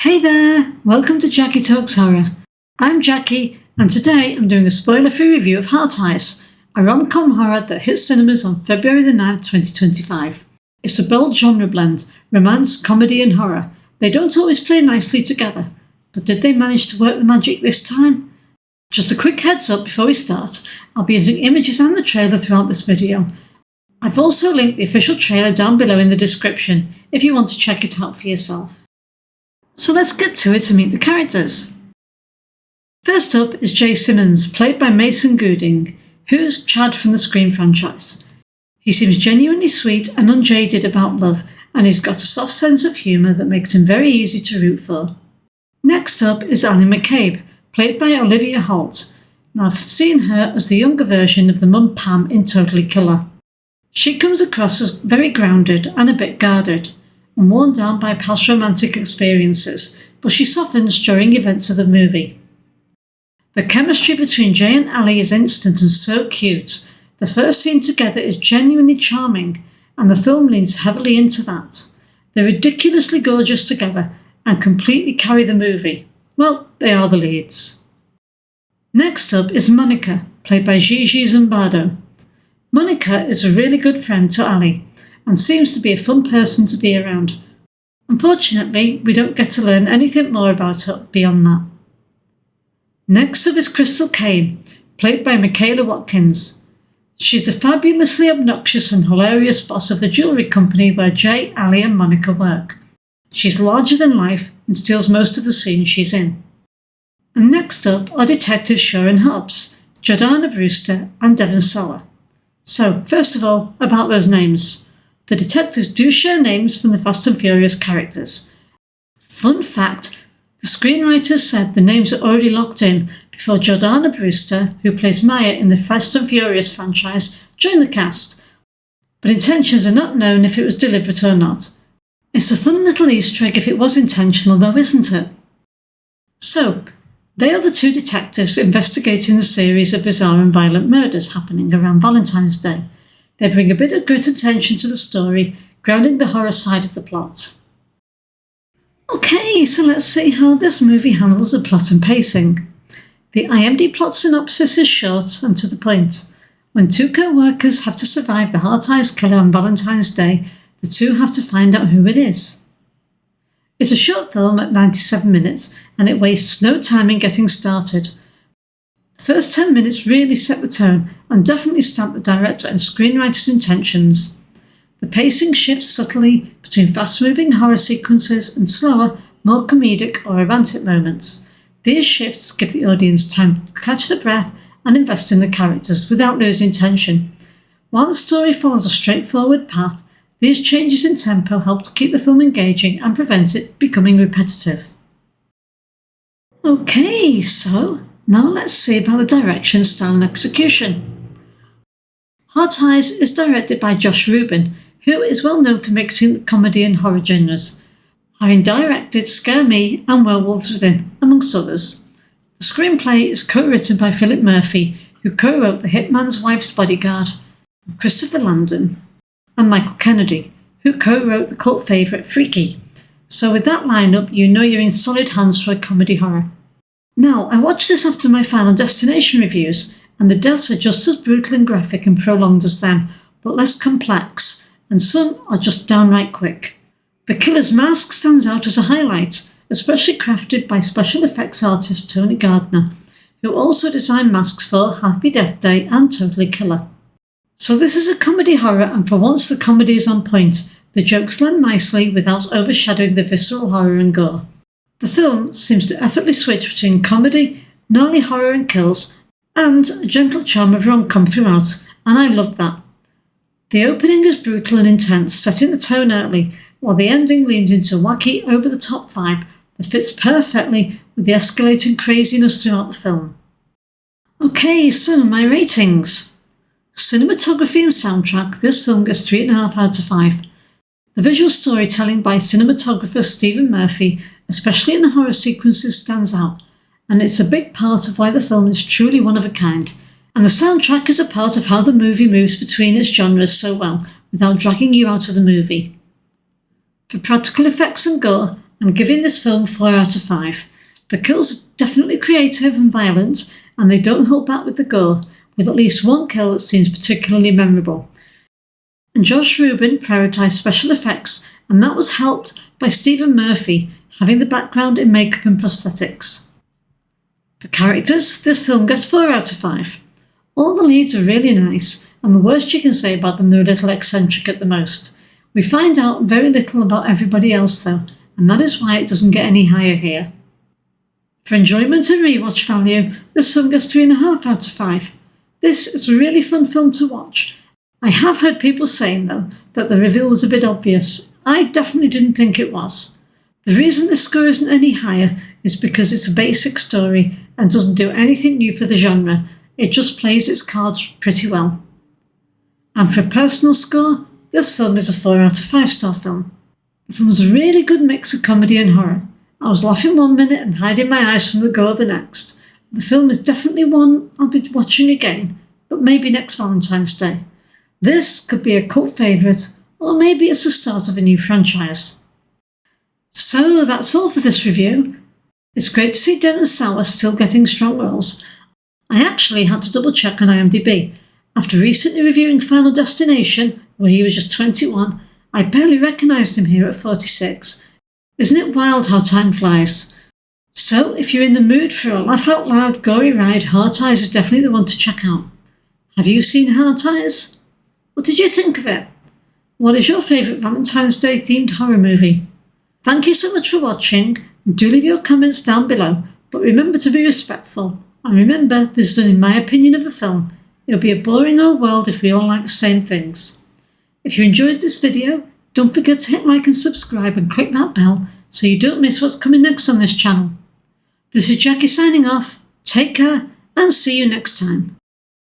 Hey there! Welcome to Jackie Talks Horror. I'm Jackie, and today I'm doing a spoiler-free review of Heart Eyes, a rom-com horror that hit cinemas on February the 9th, 2025. It's a bold genre blend, romance, comedy and horror. They don't always play nicely together, but did they manage to work the magic this time? Just a quick heads up before we start, I'll be using images and the trailer throughout this video. I've also linked the official trailer down below in the description if you want to check it out for yourself. So let's get to it and meet the characters. First up is Jay Simmons, played by Mason Gooding, who's Chad from the Scream franchise. He seems genuinely sweet and unjaded about love, and he's got a soft sense of humour that makes him very easy to root for. Next up is Annie McCabe, played by Olivia Holt. Now I've seen her as the younger version of the mum Pam in Totally Killer. She comes across as very grounded and a bit guarded, and worn down by past romantic experiences, but she softens during events of the movie. The chemistry between Jay and Ali is instant and so cute. The first scene together is genuinely charming, and the film leans heavily into that. They're ridiculously gorgeous together and completely carry the movie. Well, they are the leads. Next up is Monica, played by Gigi Zimbardo. Monica is a really good friend to Ali, and seems to be a fun person to be around. Unfortunately, we don't get to learn anything more about her beyond that. Next up is Crystal Kane, played by Michaela Watkins. She's the fabulously obnoxious and hilarious boss of the jewellery company where Jay, Ali and Monica work. She's larger than life and steals most of the scenes she's in. And next up are detectives Sharon Hobbs, Jordana Brewster and Devon Sawa. So, first of all, about those names. The detectives do share names from the Fast and Furious characters. Fun fact, the screenwriters said the names were already locked in before Jordana Brewster, who plays Maya in the Fast and Furious franchise, joined the cast. But intentions are not known if it was deliberate or not. It's a fun little Easter egg if it was intentional though, isn't it? So, they are the two detectives investigating the series of bizarre and violent murders happening around Valentine's Day. They bring a bit of grit and tension to the story, grounding the horror side of the plot. Okay, so let's see how this movie handles the plot and pacing. The IMDb plot synopsis is short and to the point. When two co-workers have to survive the Heart Eyes killer on Valentine's Day, the two have to find out who it is. It's a short film at 97 minutes, and it wastes no time in getting started. The first 10 minutes really set the tone and definitely stamp the director and screenwriter's intentions. The pacing shifts subtly between fast-moving horror sequences and slower, more comedic or romantic moments. These shifts give the audience time to catch their breath and invest in the characters without losing tension. While the story follows a straightforward path, these changes in tempo help to keep the film engaging and prevent it becoming repetitive. Okay, so now let's see about the direction, style and execution. Heart Eyes is directed by Josh Rubin, who is well known for mixing the comedy and horror genres, having directed Scare Me and Werewolves Within, amongst others. The screenplay is co-written by Philip Murphy, who co-wrote The Hitman's Wife's Bodyguard, Christopher Landon, and Michael Kennedy, who co-wrote the cult favourite Freaky. So with that lineup, you know you're in solid hands for a comedy horror. Now, I watched this after my Final Destination reviews, and the deaths are just as brutal and graphic and prolonged as them, but less complex, and some are just downright quick. The killer's mask stands out as a highlight, especially crafted by special effects artist Tony Gardner, who also designed masks for Happy Death Day and Totally Killer. So this is a comedy horror, and for once the comedy is on point. The jokes land nicely without overshadowing the visceral horror and gore. The film seems to effortlessly switch between comedy, gnarly horror and kills, and a gentle charm of rom-com throughout, and I love that. The opening is brutal and intense, setting the tone early, while the ending leans into wacky, over-the-top vibe that fits perfectly with the escalating craziness throughout the film. Okay, so my ratings. Cinematography and soundtrack, this film gets 3.5 out of 5. The visual storytelling by cinematographer Stephen Murphy, especially in the horror sequences, stands out, and it's a big part of why the film is truly one of a kind. And the soundtrack is a part of how the movie moves between its genres so well, without dragging you out of the movie. For practical effects and gore, I'm giving this film 4 out of 5. The kills are definitely creative and violent, and they don't hold back with the gore, with at least one kill that seems particularly memorable. And Josh Rubin prioritised special effects, and that was helped by Stephen Murphy having the background in makeup and prosthetics. For characters, this film gets 4 out of 5. All the leads are really nice, and the worst you can say about them, they're a little eccentric at the most. We find out very little about everybody else though, and that is why it doesn't get any higher here. For enjoyment and rewatch value, this film gets 3.5 out of 5. This is a really fun film to watch. I have heard people saying though that the reveal was a bit obvious. I definitely didn't think it was. The reason this score isn't any higher is because it's a basic story and doesn't do anything new for the genre. It just plays its cards pretty well. And for a personal score, this film is a 4 out of 5 star film. The film is a really good mix of comedy and horror. I was laughing one minute and hiding my eyes from the gore the next. The film is definitely one I'll be watching again, but maybe next Valentine's Day. This could be a cult favourite, or maybe it's the start of a new franchise. So that's all for this review. It's great to see Devon Sawa still getting strong roles. I actually had to double check on IMDb. After recently reviewing Final Destination, where he was just 21, I barely recognised him here at 46. Isn't it wild how time flies? So if you're in the mood for a laugh-out-loud, gory ride, Heart Eyes is definitely the one to check out. Have you seen Heart Eyes? What did you think of it? What is your favourite Valentine's Day themed horror movie? Thank you so much for watching, and do leave your comments down below, but remember to be respectful. And remember, this is only my opinion of the film. It'll be a boring old world if we all like the same things. If you enjoyed this video, don't forget to hit like and subscribe and click that bell so you don't miss what's coming next on this channel. This is Jackie signing off. Take care and see you next time.